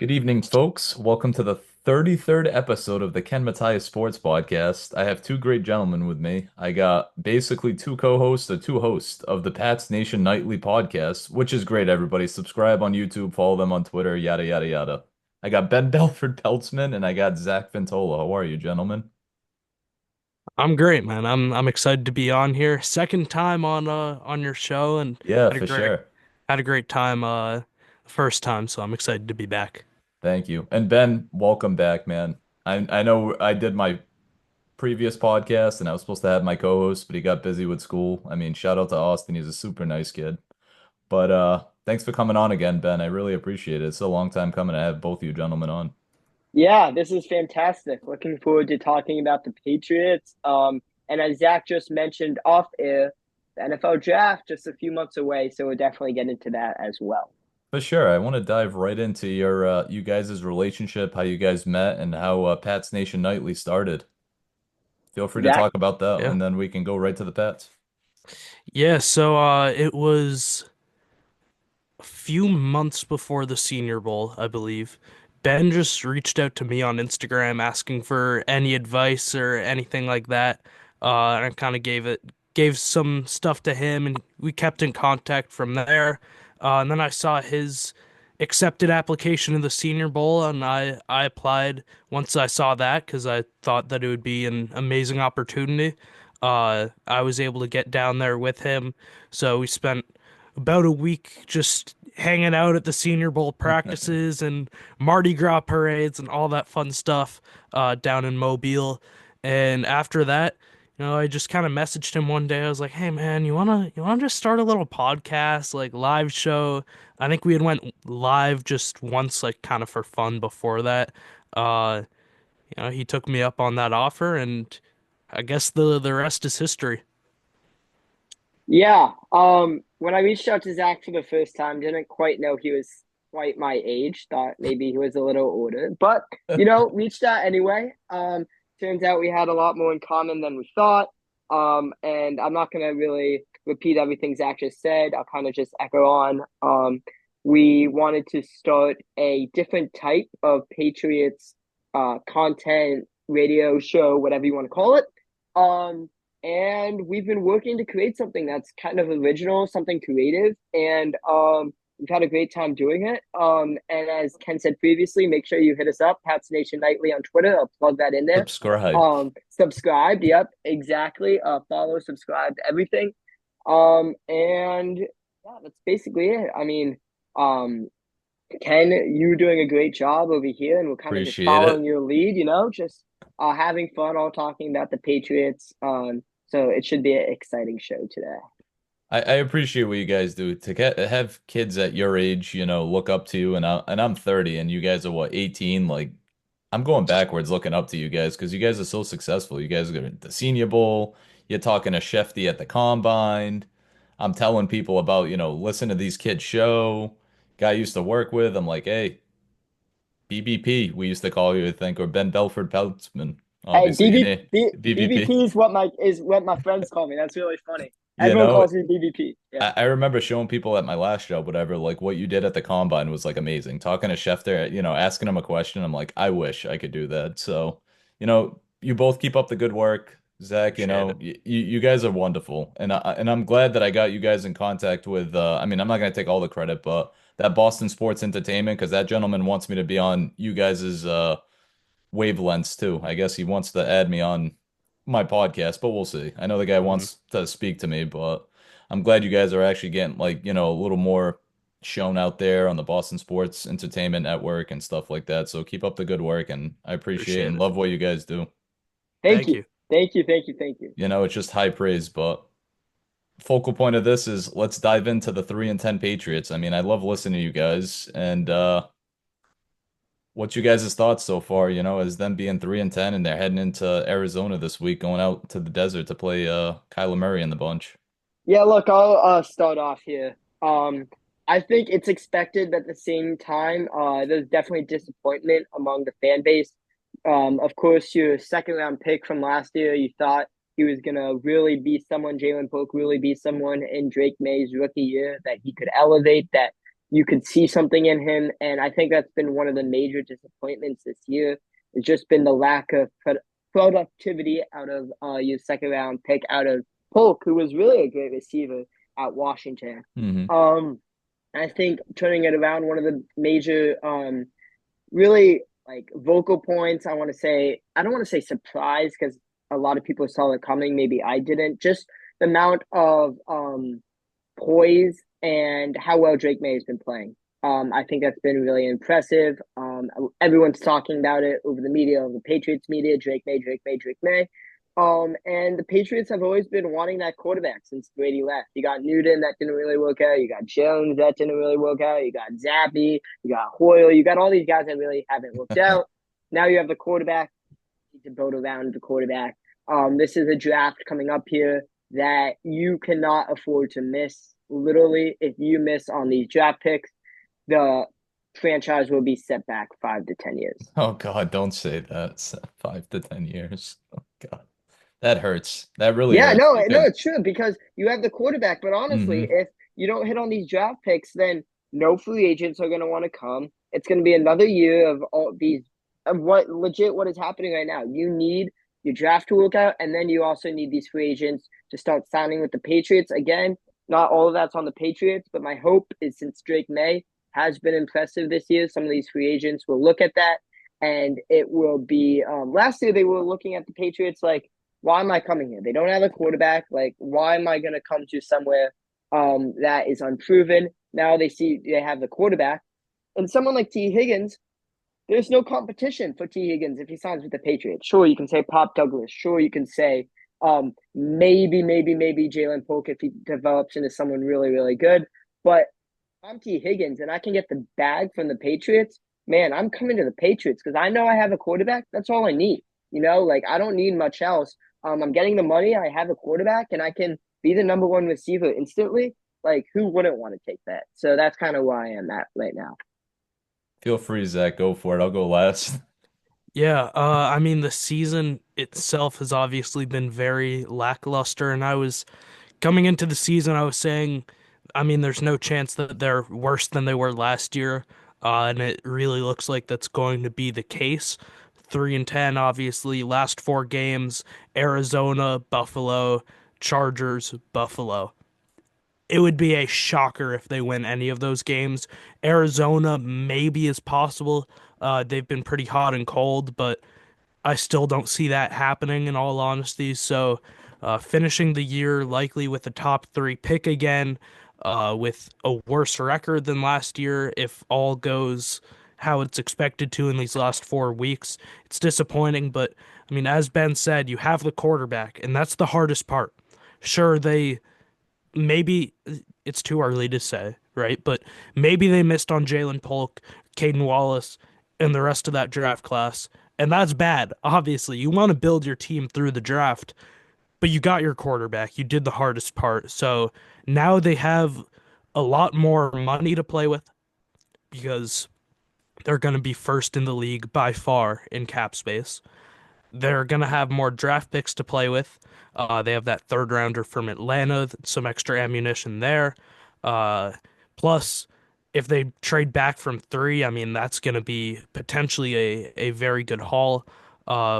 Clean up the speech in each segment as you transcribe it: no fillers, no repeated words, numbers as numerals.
Good evening, folks. Welcome to the 33rd episode of the Matias Sports Podcast. I have two great gentlemen with me. I got basically two co-hosts, or two hosts of the Pats Nation Nightly podcast, which is great, everybody. Subscribe on YouTube, follow them on Twitter, yada, yada, yada. I got Ben Belford-Peltzman and I got Zach Ventola. How are you, gentlemen? I'm great, man. I'm excited to be on here. Second time on your show and Yeah, had a for great sure. had a great time first time, so I'm excited to be back. Thank you. And Ben, welcome back, man. I know I did my previous podcast and I was supposed to have my co-host, but he got busy with school. I mean, shout out to Austin. He's a super nice kid. But thanks for coming on again, Ben. I really appreciate it. It's a long time coming to have both you gentlemen on. Yeah, this is fantastic. Looking forward to talking about the Patriots. And as Zach just mentioned off air, the NFL draft just a few months away, so we'll definitely get into that as well. For sure, I want to dive right into your you guys' relationship, how you guys met, and how Pats Nation Nightly started. Feel free to Zach? talk about that, Yeah. and then we can go right to the Pats. Yeah, so it was a few months before the Senior Bowl, I believe. Ben just reached out to me on Instagram asking for any advice or anything like that. And I kind of gave some stuff to him, and we kept in contact from there. And then I saw his accepted application in the Senior Bowl, and I applied once I saw that because I thought that it would be an amazing opportunity. I was able to get down there with him, so we spent about a week just hanging out at the Senior Bowl practices and Mardi Gras parades and all that fun stuff down in Mobile. And after that, I just kind of messaged him one day. I was like, "Hey man, you wanna just start a little podcast, like live show?" I think we had went live just once, like kind of for fun before that. Uh, he took me up on that offer, and I guess the rest is history. Yeah. When I reached out to Zach for the first time, didn't quite know he was quite my age. Thought maybe he was a little older, but reached out anyway. Turns out we had a lot more in common than we thought. And I'm not gonna really repeat everything Zach just said. I'll kind of just echo on. We wanted to start a different type of Patriots content, radio show, whatever you want to call it. And we've been working to create something that's kind of original, something creative, and we've had a great time doing it. And as Ken said previously, make sure you hit us up, Pats Nation Nightly on Twitter. I'll plug that in there. Subscribe. Subscribe, yep, exactly. Follow, subscribe, everything. And yeah, that's basically it. I mean, um, Ken, you're doing a great job over here, and we're kind of just Appreciate following it. your lead, just having fun, all talking about the Patriots. So it should be an exciting show today. I appreciate what you guys do to have kids at your age, look up to you, and I'm 30, and you guys are what 18. Like I'm going backwards looking up to you guys because you guys are so successful. You guys are at the Senior Bowl. You're talking to Shefty at the Combine. I'm telling people about, listen to these kids' show. Guy I used to work with. I'm like, hey, BBP. We used to call you, I think, or Ben Belford-Peltzman. Hey, Obviously, your name, BBP. BBP is what my friends call me. That's really funny. You Everyone know, calls me BBP. Yeah. I remember showing people at my last job, whatever, like what you did at the combine was like amazing. Talking to Schefter, asking him a question, I'm like, I wish I could do that. So, you both keep up the good work. Zach, Appreciate it. you guys are wonderful. And I'm glad that I got you guys in contact with I mean, I'm not gonna take all the credit, but that Boston Sports Entertainment, because that gentleman wants me to be on you guys' wavelengths too. I guess he wants to add me on my podcast, but we'll see. I know the guy Mhm. wants to speak to me, but I'm glad you guys are actually getting like, a little more shown out there on the Boston Sports Entertainment Network and stuff like that. So keep up the good work and I appreciate Appreciate and it. love what you guys do. Thank Thank you. you. Thank you. Thank you. Thank you. It's just high praise, but focal point of this is let's dive into the 3-10 Patriots. I mean, I love listening to you guys and what's you guys' thoughts so far, as them being 3-10 and they're heading into Arizona this week, going out to the desert to play Kyler Murray in the bunch. Yeah, look, I'll start off here. I think it's expected, at the same time, there's definitely disappointment among the fan base. Of course, your second round pick from last year, you thought he was gonna really be someone, Jalen Polk really be someone in Drake May's rookie year that he could elevate, that you could see something in him. And I think that's been one of the major disappointments this year. It's just been the lack of productivity out of your second round pick out of Polk, who was really a great receiver at Washington. Hmm. Um, I think turning it around, one of the major really like vocal points. I don't want to say surprise because a lot of people saw it coming. Maybe I didn't. Just the amount of poise and how well Drake May has been playing. I think that's been really impressive. Everyone's talking about it over the media, over the Patriots media. Drake May, Drake May, Drake May. And the Patriots have always been wanting that quarterback since Brady left. You got Newton, that didn't really work out. You got Jones, that didn't really work out. You got Zappy, you got Hoyle, you got all these guys that really haven't worked out. Now you have the quarterback. You need to build around the quarterback. This is a draft coming up here that you cannot afford to miss. Literally, if you miss on these draft picks, the franchise will be set back 5 to 10 years. Oh God, don't say that. 5 to 10 years. Oh God, that hurts. That really Yeah, hurts no, because. it's true because you have the quarterback. But honestly, Hmm. if you don't hit on these draft picks, then no free agents are going to want to come. It's going to be another year of all these of what is happening right now. You need your draft to work out, and then you also need these free agents to start signing with the Patriots again. Not all of that's on the Patriots, but my hope is since Drake May has been impressive this year, some of these free agents will look at that, and it will be. Last year they were looking at the Patriots like why am I coming here? They don't have a quarterback. Like, why am I going to come to somewhere that is unproven? Now they see they have the quarterback. And someone like Tee Higgins, there's no competition for Tee Higgins if he signs with the Patriots. Sure, you can say Pop Douglas. Sure, you can say maybe Jalen Polk if he develops into someone really, really good. But I'm Tee Higgins and I can get the bag from the Patriots. Man, I'm coming to the Patriots because I know I have a quarterback. That's all I need. Like I don't need much else. I'm getting the money. I have a quarterback, and I can be the number one receiver instantly. Like, who wouldn't want to take that? So that's kind of where I am at right now. Feel free, Zach. Go for it. I'll go last. Yeah, I mean, the season itself has obviously been very lackluster, and I was coming into the season, I was saying, I mean, there's no chance that they're worse than they were last year, and it really looks like that's going to be the case. 3-10, obviously, last 4 games, Arizona, Buffalo, Chargers, Buffalo. It would be a shocker if they win any of those games. Arizona maybe is possible. They've been pretty hot and cold, but I still don't see that happening in all honesty. So, finishing the year likely with a top three pick again, with a worse record than last year if all goes how it's expected to in these last 4 weeks. It's disappointing, but I mean, as Ben said, you have the quarterback, and that's the hardest part. Sure, they maybe it's too early to say, right? But maybe they missed on Jalen Polk, Caden Wallace, and the rest of that draft class. And that's bad. Obviously, you want to build your team through the draft, but you got your quarterback. You did the hardest part. So now they have a lot more money to play with because they're going to be first in the league by far in cap space. They're going to have more draft picks to play with. They have that third rounder from Atlanta, some extra ammunition there. Uh, Plus, if they trade back from three, I mean, that's going to be potentially a very good haul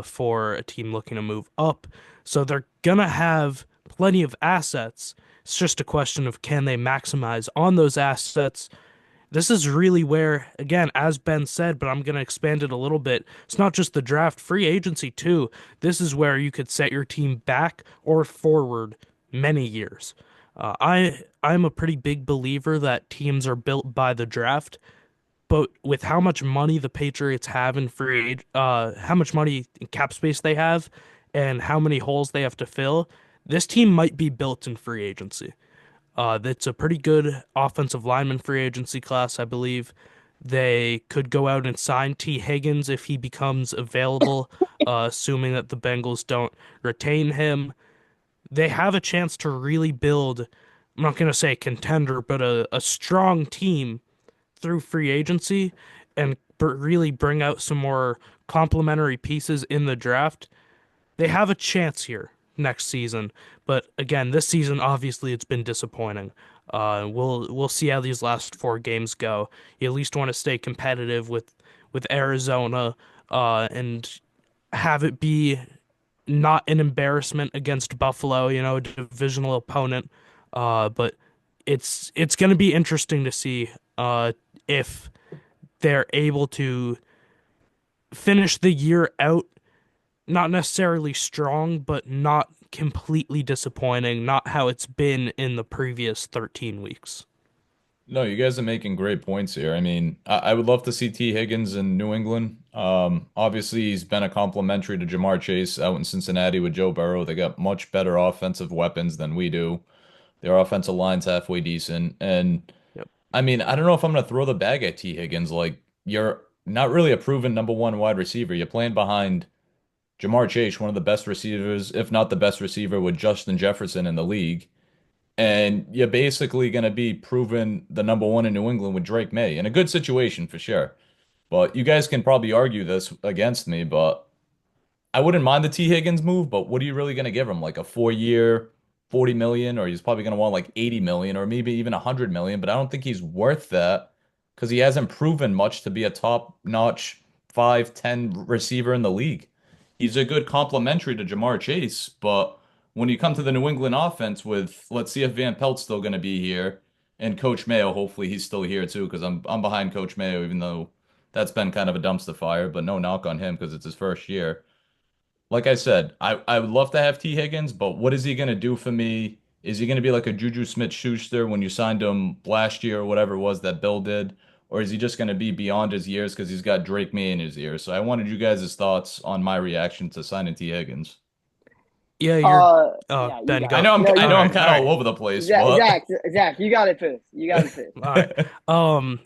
for a team looking to move up. So they're going to have plenty of assets. It's just a question of can they maximize on those assets. This is really where, again, as Ben said, but I'm going to expand it a little bit. It's not just the draft, free agency too. This is where you could set your team back or forward many years. I'm a pretty big believer that teams are built by the draft, but with how much money the Patriots have in how much money in cap space they have, and how many holes they have to fill, this team might be built in free agency. That's a pretty good offensive lineman free agency class, I believe. They could go out and sign Tee Higgins if he becomes available, assuming that the Bengals don't retain him. They have a chance to really build, I'm not going to say contender, but a strong team through free agency and really bring out some more complementary pieces in the draft. They have a chance here next season, but again, this season obviously it's been disappointing. We'll see how these last four games go. You at least want to stay competitive with Arizona, and have it be not an embarrassment against Buffalo, a divisional opponent. But it's going to be interesting to see if they're able to finish the year out not necessarily strong, but not completely disappointing, not how it's been in the previous 13 weeks. No, you guys are making great points here. I mean, I would love to see T. Higgins in New England. Obviously, he's been a complimentary to Jamar Chase out in Cincinnati with Joe Burrow. They got much better offensive weapons than we do. Their offensive line's halfway decent. And Yep. I mean, I don't know if I'm going to throw the bag at T. Higgins. Like, you're not really a proven number one wide receiver. You're playing behind Jamar Chase, one of the best receivers, if not the best receiver, with Justin Jefferson in the league. And you're basically going to be proven the number one in New England with Drake May in a good situation for sure. But you guys can probably argue this against me, but I wouldn't mind the T. Higgins move, but what are you really going to give him? Like a 4 year, 40 million, or he's probably going to want like 80 million or maybe even 100 million, but I don't think he's worth that because he hasn't proven much to be a top-notch 5, 10 receiver in the league. He's a good complementary to Jamar Chase, but when you come to the New England offense with, let's see if Van Pelt's still going to be here and Coach Mayo, hopefully he's still here too, because I'm behind Coach Mayo, even though that's been kind of a dumpster fire, but no knock on him because it's his first year. Like I said, I would love to have T. Higgins, but what is he going to do for me? Is he going to be like a Juju Smith-Schuster when you signed him last year or whatever it was that Bill did? Or is he just going to be beyond his years because he's got Drake May in his ears? So I wanted you guys' thoughts on my reaction to signing T. Higgins. Yeah, you're Yeah, you Ben, got I it. go. know No, I All know you, I'm right, kind all of all right, over the place, but Zach, you got it first. You got it first. all right.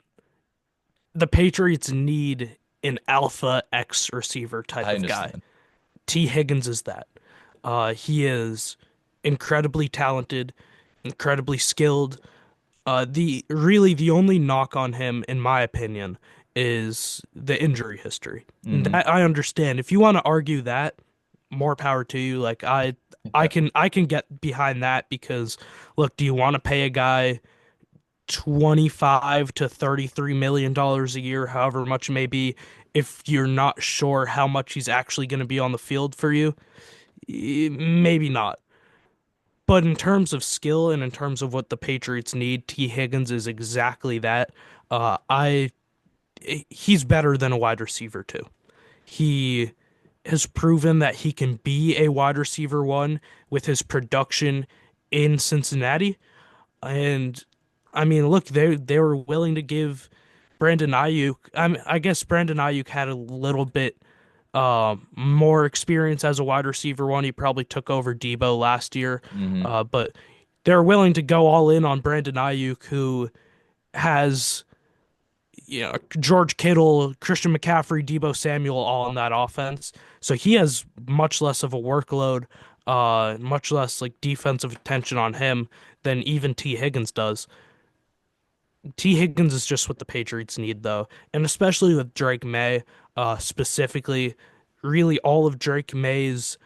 The Patriots need an alpha X receiver type I of guy. understand. T. Higgins is that. He is incredibly talented, incredibly skilled. The only knock on him, in my opinion, is the injury history. And Hmm. that I understand. If you want to argue that, more power to you. Like I can get behind that because look, do you want to pay a guy 25 to 33 million dollars a year, however much it may be, if you're not sure how much he's actually going to be on the field for you? Maybe not. But in terms of skill and in terms of what the Patriots need, T. Higgins is exactly that. I He's better than a wide receiver too. He has proven that he can be a wide receiver one with his production in Cincinnati. And I mean, look, they were willing to give Brandon Ayuk. I guess Brandon Ayuk had a little bit more experience as a wide receiver one. He probably took over Debo last year, Hmm. but they're willing to go all in on Brandon Ayuk, who has George Kittle, Christian McCaffrey, Debo Samuel all in that offense. So he has much less of a workload, much less like defensive attention on him than even T. Higgins does. T. Higgins is just what the Patriots need, though, and especially with Drake May, specifically, really all of Drake May's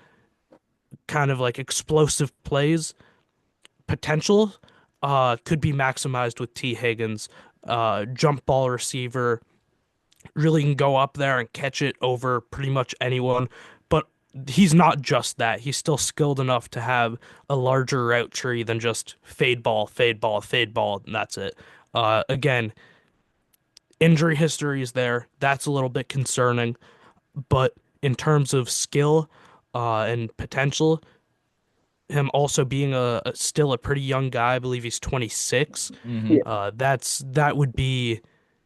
kind of like explosive plays potential could be maximized with T. Higgins, jump ball receiver, really can go up there and catch it over pretty much anyone. But he's not just that. He's still skilled enough to have a larger route tree than just fade ball, fade ball, fade ball, and that's it. Again, injury history is there. That's a little bit concerning. But in terms of skill and potential, him also being still a pretty young guy, I believe he's 26. Hmm. That would be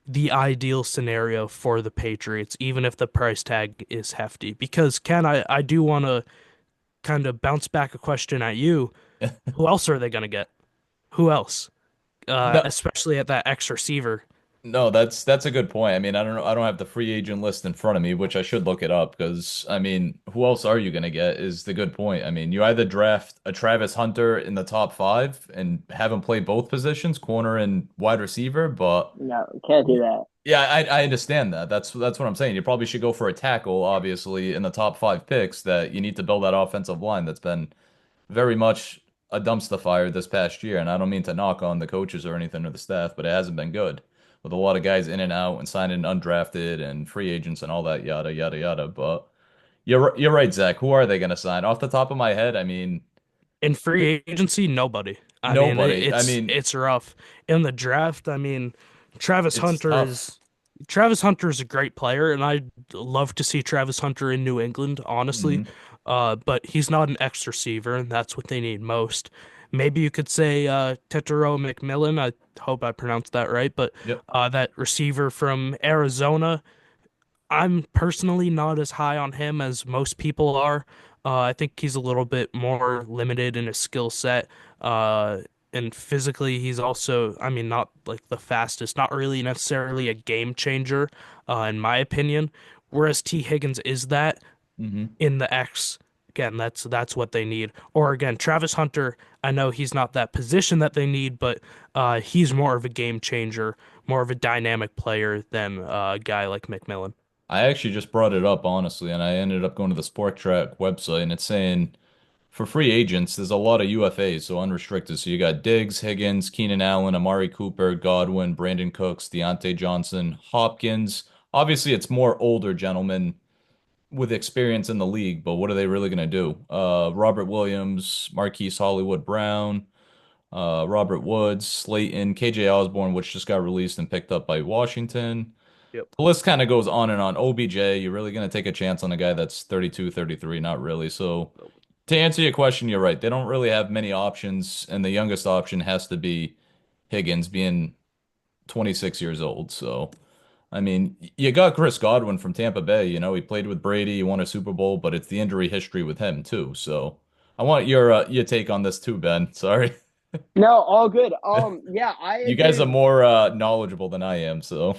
the ideal scenario for the Patriots, even if the price tag is hefty. Because Ken, I do want to kind of bounce back a question at you. Who else are they going to get? Who else? No, Especially at that X receiver. no, that's a good point. I mean, I don't know, I don't have the free agent list in front of me, which I should look it up because I mean, who else are you gonna get is the good point. I mean, you either draft a Travis Hunter in the top 5 and have him play both positions, corner and wide receiver, but no, can't do that. yeah, I understand that. That's what I'm saying. You probably should go for a tackle, obviously, in the top 5 picks that you need to build that offensive line that's been very much a dumpster fire this past year, and I don't mean to knock on the coaches or anything or the staff, but it hasn't been good with a lot of guys in and out and signing undrafted and free agents and all that yada yada yada. But you're right, Zach. Who are they going to sign? Off the top of my head, I mean, In free agency, nobody. I mean, nobody. I mean, it's rough. In the draft, I mean, Travis it's Hunter tough. is Travis Hunter is a great player, and I'd love to see Travis Hunter in New England, honestly. Hmm. But he's not an X receiver, and that's what they need most. Maybe you could say Tetero McMillan. I hope I pronounced that right, but Yep. that receiver from Arizona. I'm personally not as high on him as most people are. I think he's a little bit more limited in his skill set. Uh, and physically, he's also, I mean, not like the fastest, not really necessarily a game changer, in my opinion. Whereas T. Higgins is that Hmm. in the X. Again, that's what they need. Or again, Travis Hunter, I know he's not that position that they need, but he's more of a game changer, more of a dynamic player than a guy like McMillan. I actually just brought it up, honestly, and I ended up going to the Sport Track website, and it's saying for free agents, there's a lot of UFAs, so unrestricted. So you got Diggs, Higgins, Keenan Allen, Amari Cooper, Godwin, Brandon Cooks, Deontay Johnson, Hopkins. Obviously, it's more older gentlemen with experience in the league, but what are they really going to do? Robert Williams, Marquise Hollywood Brown, Robert Woods, Slayton, KJ Osborne, which just got released and picked up by Washington. Yep. The list kind of goes on and on. OBJ, you're really going to take a chance on a guy that's 32, 33? Not really. So to answer your question, you're right. They don't really have many options, and the youngest option has to be Higgins, being 26 years old. So, I mean, you got Chris Godwin from Tampa Bay. You know, he played with Brady, he won a Super Bowl, but it's the injury history with him too. So, I want your take on this too, Ben. Sorry. No, all good. Yeah, I You guys are agree. more knowledgeable than I am, so.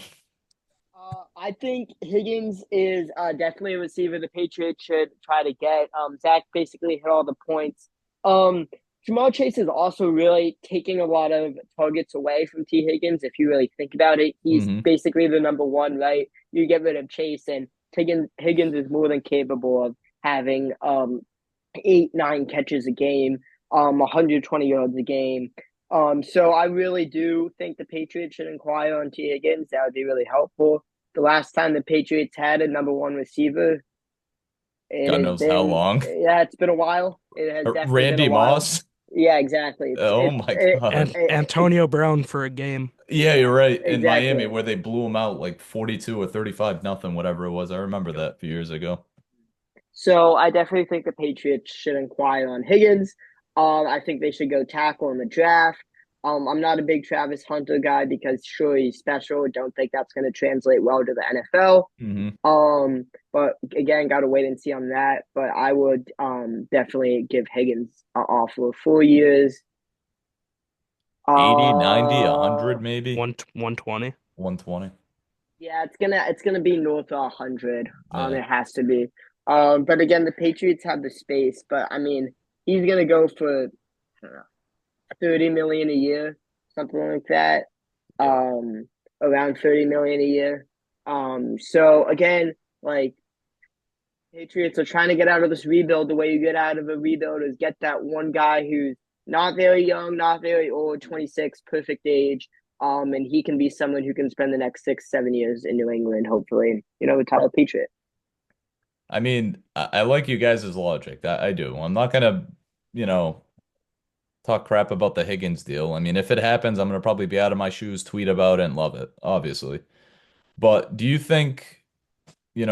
I think Higgins is definitely a receiver the Patriots should try to get. Zach basically hit all the points. Um, Jamal Chase is also really taking a lot of targets away from T. Higgins. If you really think about it, he's Hmm. basically the number one, right? You get rid of Chase, and Higgins is more than capable of having 8, 9 catches a game, 120 yards a game. So I really do think the Patriots should inquire on T. Higgins. That would be really helpful. The last time the Patriots had a number one receiver, it God has knows how been, long. yeah, it's been a while. It has definitely been a Randy while. Moss? Yeah, exactly. Oh my God. And Antonio Brown for a game. Yeah, you're right. In Miami, Exactly. where they blew him out like 42 or 35 nothing, whatever it was. I remember Yep. that a few years ago. So I definitely think the Patriots should inquire on Higgins. I think they should go tackle in the draft. I'm not a big Travis Hunter guy because sure he's special. Don't think that's going to translate well to the NFL. Hmm. But again, got to wait and see on that. But I would definitely give Higgins an offer of 4 years. 80, 90, Uh, 100 maybe. 120. 120. yeah, it's gonna be north of 100. Yeah. It has to be. But again, the Patriots have the space. But I mean, he's gonna go for I don't know, 30 million a year, something like that. Yep. Um, Around 30 million a year. So again, like Patriots are trying to get out of this rebuild. The way you get out of a rebuild is get that one guy who's not very young, not very old, 26, perfect age. And he can be someone who can spend the next 6, 7 years in New England, hopefully, retire Patriot. I mean, I like you guys' logic. I do. I'm not gonna, you know, talk crap about the Higgins deal. I mean, if it happens, I'm gonna probably be out of my shoes, tweet about it, and love it, obviously. But do you think,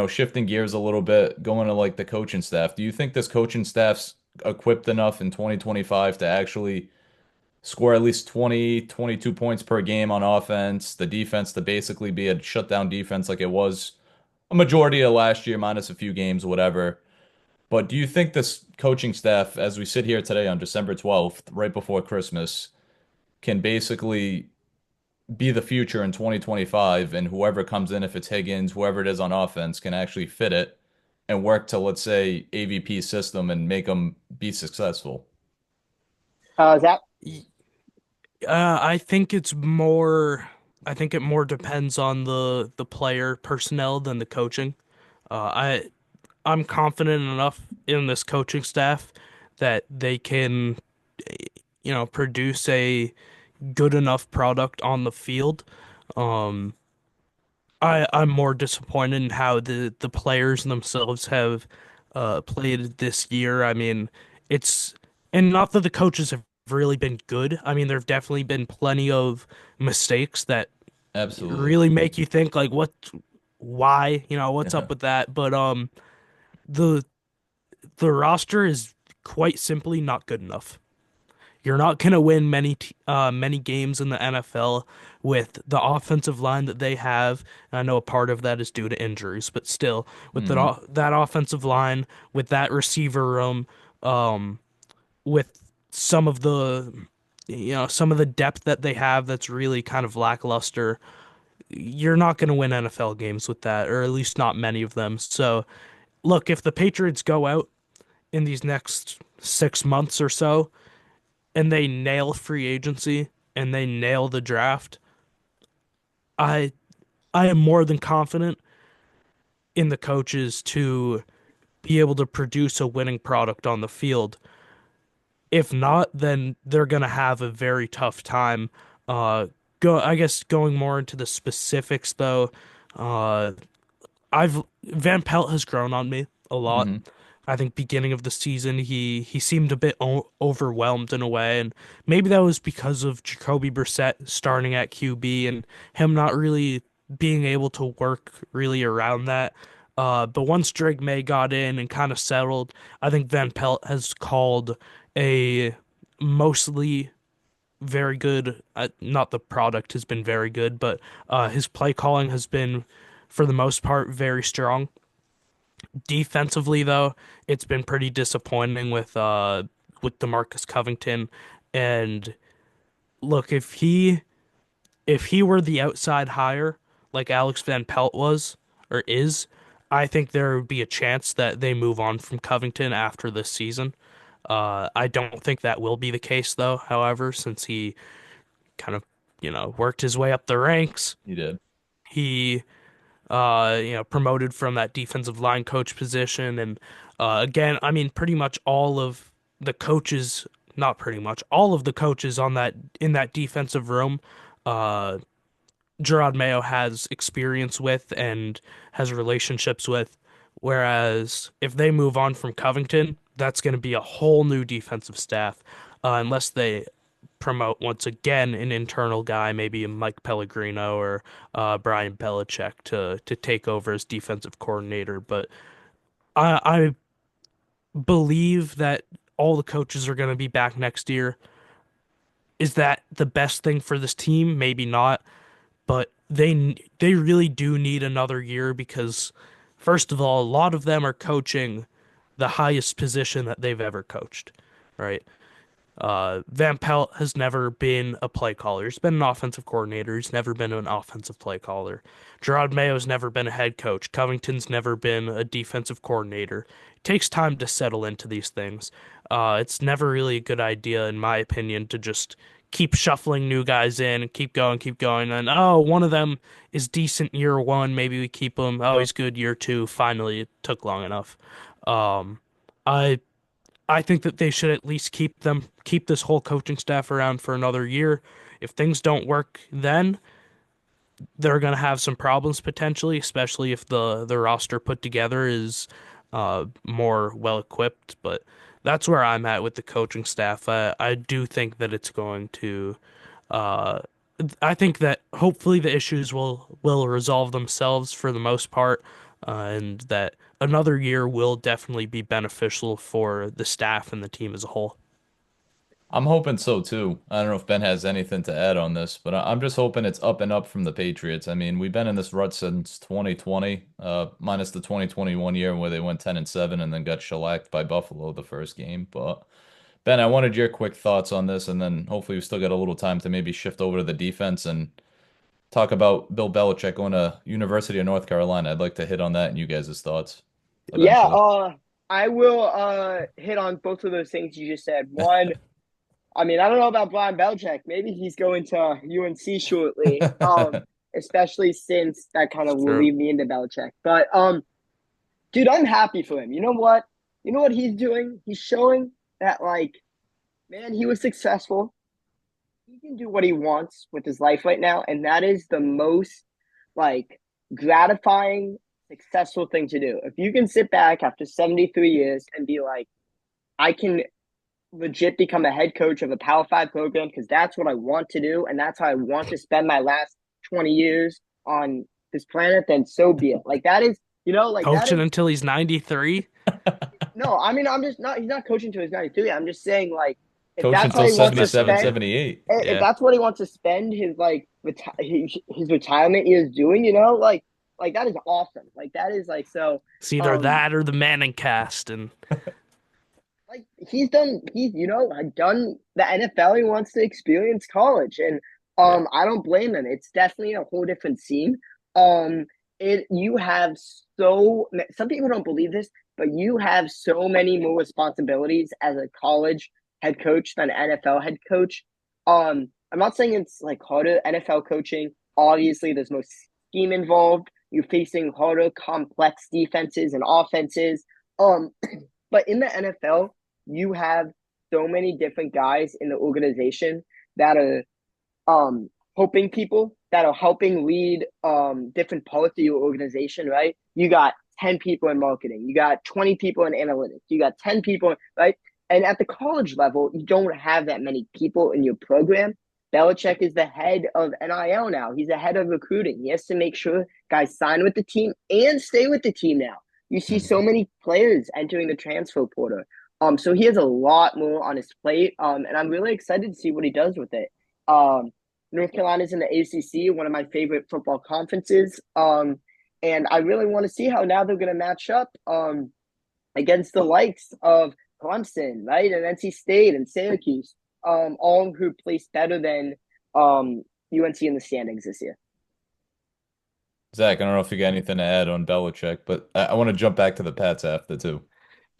shifting gears a little bit, going to like the coaching staff, do you think this coaching staff's equipped enough in 2025 to actually score at least 20, 22 points per game on offense, the defense to basically be a shutdown defense like it was a majority of last year, minus a few games, whatever? But do you think this coaching staff, as we sit here today on December 12th, right before Christmas, can basically be the future in 2025, and whoever comes in, if it's Higgins, whoever it is on offense, can actually fit it and work to, let's say, AVP system and make them be successful? Zach? I think it's more. I think it more depends on the player personnel than the coaching. I'm confident enough in this coaching staff that they can. produce a good enough product on the field. Um, I'm more disappointed in how the players themselves have played this year. I mean, it's and not that the coaches have really been good. I mean, there've definitely been plenty of mistakes that Absolutely. really make you think like why, what's Yeah. up with that? But the the roster is quite simply not good enough. You're not going to win many games in the NFL with the offensive line that they have. And I know a part of that is due to injuries, but still, with Hmm. that offensive line, with that receiver room, um, with some of the some of the depth that they have that's really kind of lackluster, you're not going to win NFL games with that, or at least not many of them. So, look, if the Patriots go out in these next 6 months or so and they nail free agency and they nail the draft, I I am more than confident in the coaches to be able to produce a winning product on the field. If not, then they're gonna have a very tough time. I guess going more into the specifics though, uh, I've Van Pelt has grown on me a lot. Hmm. I think beginning of the season he seemed a bit overwhelmed in a way, and maybe that was because of Jacoby Brissett starting at QB and him not really being able to work really around that. But once Drake May got in and kind of settled, I think Van Pelt has called a mostly very good. Not the product has been very good, but his play calling has been, for the most part, very strong. Defensively, though, it's been pretty disappointing with DeMarcus Covington. And look, if he were the outside hire like Alex Van Pelt was or is, I think there would be a chance that they move on from Covington after this season. I don't think that will be the case though, however, since he kind of, worked his way up the ranks. You did. He promoted from that defensive line coach position. And again, I mean, pretty much all of the coaches, not pretty much, all of the coaches on that in that defensive room, uh, Gerard Mayo has experience with and has relationships with. Whereas if they move on from Covington, that's going to be a whole new defensive staff, unless they promote once again an internal guy, maybe a Mike Pellegrino or Brian Belichick to take over as defensive coordinator. But I believe that all the coaches are going to be back next year. Is that the best thing for this team? Maybe not, but they really do need another year because first of all, a lot of them are coaching the highest position that they've ever coached, right? Van Pelt has never been a play caller. He's been an offensive coordinator. He's never been an offensive play caller. Gerard Mayo's never been a head coach. Covington's never been a defensive coordinator. It takes time to settle into these things. It's never really a good idea, in my opinion, to just keep shuffling new guys in and keep going. And oh, one of them is decent year one. Maybe we keep him. Oh, he's good year two. Finally, it took long enough. Um, I I think that they should at least keep this whole coaching staff around for another year. If things don't work then, they're going to have some problems potentially, especially if the roster put together is more well equipped. But that's where I'm at with the coaching staff. I do think that it's going to. Uh, I think that hopefully the issues will resolve themselves for the most part, and that another year will definitely be beneficial for the staff and the team as a whole. I'm hoping so too. I don't know if Ben has anything to add on this, but I'm just hoping it's up and up from the Patriots. I mean, we've been in this rut since 2020, minus the 2021 year where they went 10-7 and then got shellacked by Buffalo the first game. But Ben, I wanted your quick thoughts on this, and then hopefully we still got a little time to maybe shift over to the defense and talk about Bill Belichick going to University of North Carolina. I'd like to hit on that and you guys' thoughts Yeah, eventually. I will hit on both of those things you just said. One, I mean, I don't know about Brian Belichick. Maybe he's going to UNC shortly. Especially since that kind of will True. lead me into Belichick. But dude, I'm happy for him. You know what? You know what he's doing? He's showing that like man, he was successful. He can do what he wants with his life right now, and that is the most like gratifying, successful thing to do. If you can sit back after 73 years and be like, I can legit become a head coach of a Power Five program because that's what I want to do, and that's how I want to spend my last 20 years on this planet, then so be it. Like that is, like that Coaching is until he's 93. no, I mean, I'm just not. He's not coaching to his 93. I'm just saying, like, if Coach that's how until he wants to 77, spend, 78. if Yeah. that's what he wants to spend his his retirement years doing, like that is awesome. Like that is like so. It's either Um, that or the Manning cast. And like he's had done the NFL. He wants to experience college, and Yeah. I don't blame him. It's definitely a whole different scene. Um, it you have so some people don't believe this, but you have so many more responsibilities as a college head coach than an NFL head coach. I'm not saying it's like harder. NFL coaching, obviously, there's more scheme involved. You're facing harder, complex defenses and offenses. Um, but in the NFL, you have so many different guys in the organization that are helping people, that are helping lead different parts of your organization, right? You got 10 people in marketing, you got 20 people in analytics, you got 10 people, right? And at the college level, you don't have that many people in your program. Belichick is the head of NIL now. He's the head of recruiting. He has to make sure guys sign with the team and stay with the team now. You see so Mhm. many players entering the transfer portal. So he has a lot more on his plate. And I'm really excited to see what he does with it. North Carolina's in the ACC, one of my favorite football conferences. And I really want to see how now they're going to match up against the likes of Clemson, right, and NC State and Syracuse, all who placed better than UNC in the standings this year. Zach, I don't know if you got anything to add on Belichick, but I want to jump back to the Pats after too.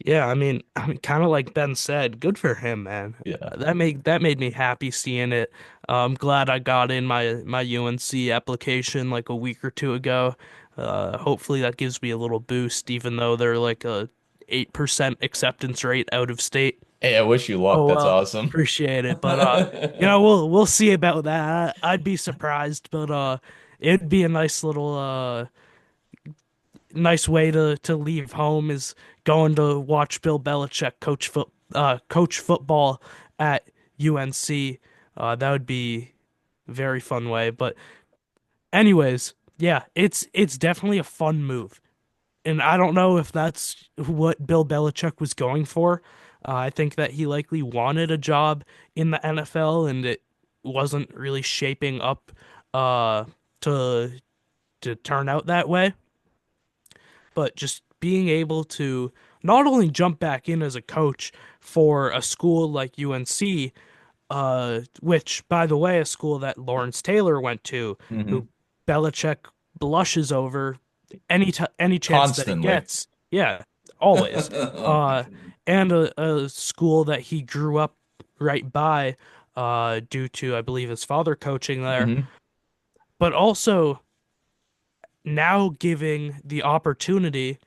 yeah, I mean, kind of like Ben said, good for him, man. Yeah. That made me happy seeing it. I'm glad I got in my UNC application like a week or two ago. Hopefully that gives me a little boost, even though they're like a 8% acceptance rate out of state. Hey, I wish you luck. Oh That's well, awesome. appreciate it. But we'll see about that. I'd be surprised, but it'd be a nice way to leave home is going to watch Bill Belichick coach football at UNC. That would be a very fun way. But anyways, yeah, it's definitely a fun move. And I don't know if that's what Bill Belichick was going for. I think that he likely wanted a job in the NFL, and it wasn't really shaping up uh, to turn out that way. But just being able to not only jump back in as a coach for a school like UNC, which, by the way, a school that Lawrence Taylor went to, who Hmm. Belichick blushes over any chance that he Constantly. gets. Yeah, always. Uh, and a school that he grew up right by, due to, I believe, his father coaching there, Hmm. but also now giving the opportunity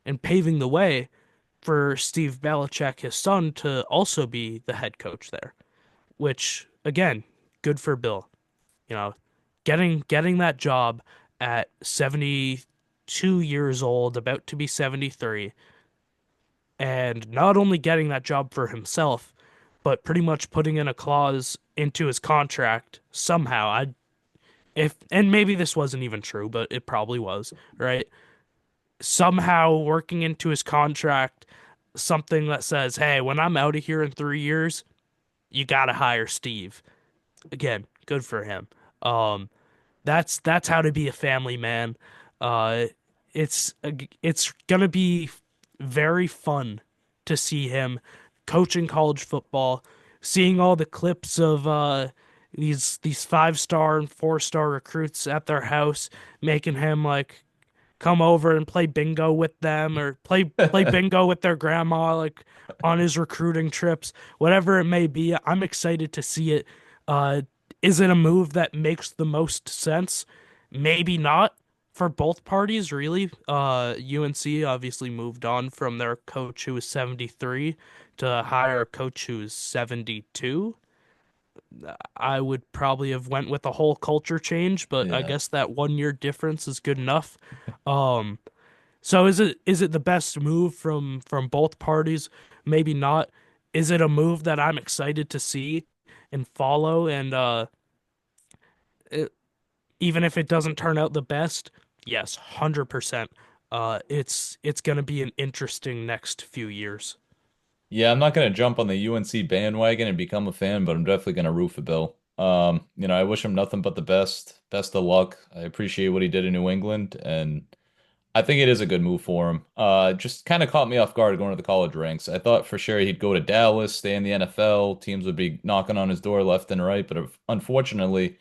and paving the way for Steve Belichick, his son, to also be the head coach there, which again, good for Bill. You know, getting that job at 72 years old, about to be 73, and not only getting that job for himself, but pretty much putting in a clause into his contract somehow. I if and maybe this wasn't even true, but it probably was, right? Somehow working into his contract something that says, "Hey, when I'm out of here in 3 years, you gotta hire Steve." Again, good for him. Um, that's how to be a family man. Uh, it's gonna be very fun to see him coaching college football, seeing all the clips of these 5-star and 4-star recruits at their house, making him like come over and play bingo with them or play bingo with their grandma like on his recruiting trips, whatever it may be. I'm excited to see it. Uh, is it a move that makes the most sense? Maybe not for both parties, really. UNC obviously moved on from their coach who was 73 to hire a coach who's 72, I would probably have went with a whole culture change, but I Yeah. guess that 1 year difference is good enough. Um, so is it the best move from both parties? Maybe not. Is it a move that I'm excited to see and follow? And it, even if it doesn't turn out the best, yes, 100%. It's gonna be an interesting next few years. Yeah, I'm not gonna jump on the UNC bandwagon and become a fan, but I'm definitely gonna root for Bill. I wish him nothing but the best. Best of luck. I appreciate what he did in New England, and I think it is a good move for him. Just kind of caught me off guard going to the college ranks. I thought for sure he'd go to Dallas, stay in the NFL. Teams would be knocking on his door left and right, but unfortunately, it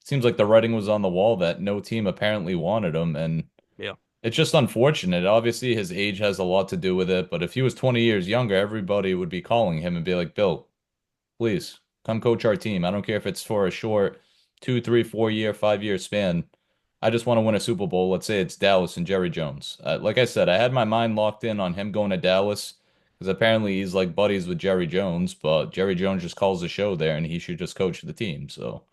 seems like the writing was on the wall that no team apparently wanted him, and Yeah, it's just unfortunate. Obviously, his age has a lot to do with it, but if he was 20 years younger, everybody would be calling him and be like, Bill, please come coach our team. I don't care if it's for a short 2, 3, 4 year, 5 year span. I just want to win a Super Bowl. Let's say it's Dallas and Jerry Jones. Like I said, I had my mind locked in on him going to Dallas because apparently he's like buddies with Jerry Jones, but Jerry Jones just calls the show there and he should just coach the team. So,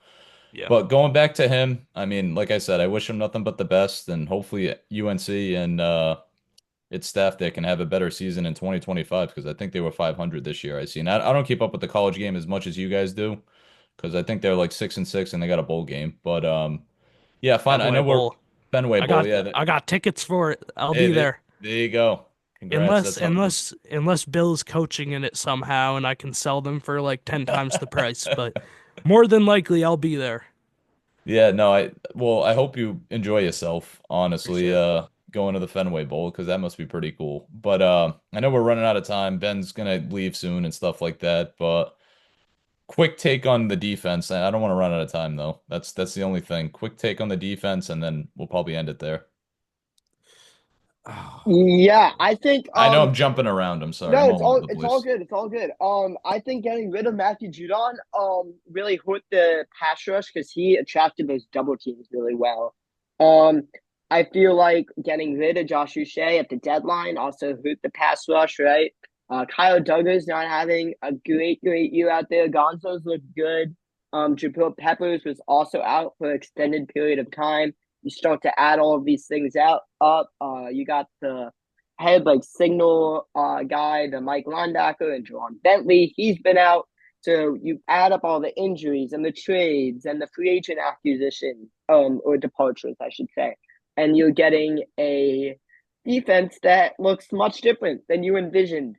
yeah. but going back to him, I mean, like I said, I wish him nothing but the best and hopefully UNC and its staff there can have a better season in 2025 because I think they were 500 this year. I seen. I don't keep up with the college game as much as you guys do because I think they're like 6-6 and they got a bowl game. But yeah, fine. I Fenway know we're Bowl. Fenway I Bowl. got Yeah, I got tickets for it. I'll hey, be there. there you go. Congrats. Unless That's awesome. unless unless Bill's coaching in it somehow and I can sell them for like 10 times the price, but more than likely I'll be there Yeah, no, I hope you enjoy yourself, for honestly, sure. going to the Fenway Bowl because that must be pretty cool. But I know we're running out of time. Ben's gonna leave soon and stuff like that, but quick take on the defense. I don't want to run out of time though. That's the only thing. Quick take on the defense, and then we'll probably end it there. Yeah, I think I know I'm jumping around. I'm sorry. I'm no, all over the it's all place. good. It's all good. I think getting rid of Matthew Judon really hurt the pass rush because he attracted those double teams really well. Um, I feel like getting rid of Josh Uche at the deadline also hurt the pass rush, right? Kyle Duggar's not having a great year out there. Gonzo's looked good. Jabril Peppers was also out for an extended period of time. You start to add all of these things out up. You got the head like signal guy, the Mike linebacker, and Jerron Bentley. He's been out. So you add up all the injuries and the trades and the free agent acquisition, or departures, I should say, and you're getting a defense that looks much different than you envisioned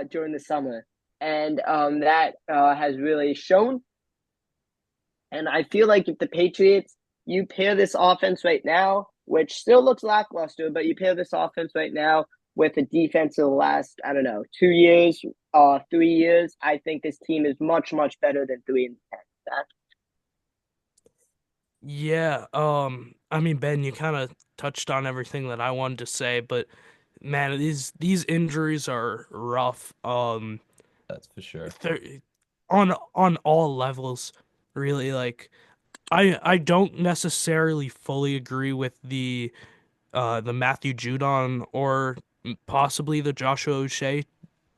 during the summer, and that has really shown. And I feel like if the Patriots, you pair this offense right now, which still looks lackluster, but you pair this offense right now with a defense of the last, I don't know, 2 years, 3 years, I think this team is much better than 3-10. Yeah, I mean Ben, you kind of touched on everything that I wanted to say, but man, these injuries are rough. That's for sure. They're, on all levels, really. Like I don't necessarily fully agree with the Matthew Judon or possibly the Joshua O'Shea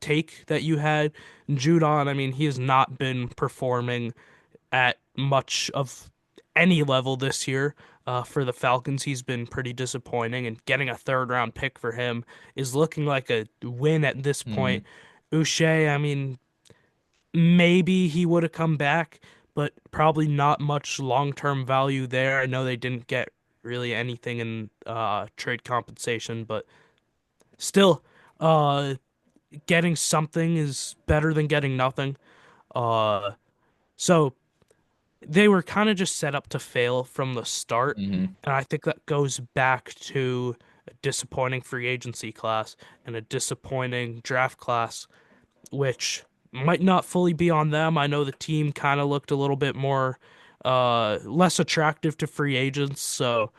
take that you had. Judon, I mean, he has not been performing at much of any level this year. For the Falcons, he's been pretty disappointing, and getting a third round pick for him is looking like a win at this point. Hmm. O'Shea, I mean, maybe he would have come back, but probably not much long-term value there. I know they didn't get really anything in trade compensation, but still, uh, getting something is better than getting nothing. Uh, so they were kind of just set up to fail from the start, Hmm. and I think that goes back to a disappointing free agency class and a disappointing draft class which might not fully be on them. I know the team kind of looked a little bit more less attractive to free agents, so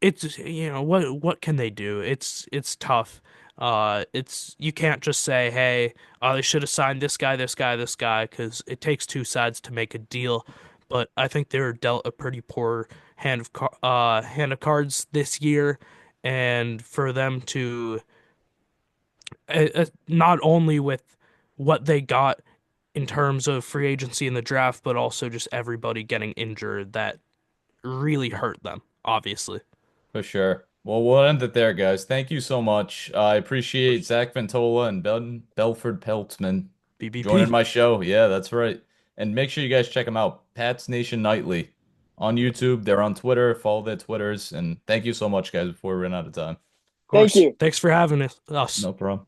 it's what can they do? It's tough. It's you can't just say, "Hey, they should have signed this guy," because it takes two sides to make a deal. But I think they were dealt a pretty poor hand of cards this year, and for them to not only with what they got in terms of free agency in the draft, but also just everybody getting injured that really hurt them, obviously. For sure. Well, we'll end it there, guys. Thank you so much. I appreciate Zach Ventola and Belford-Peltzman joining BBP. my show. Yeah, that's right. And make sure you guys check them out. Pats Nation Nightly on YouTube. They're on Twitter. Follow their Twitters. And thank you so much, guys, before we run out of time. Of Thank course. you. Thanks for having us. No problem.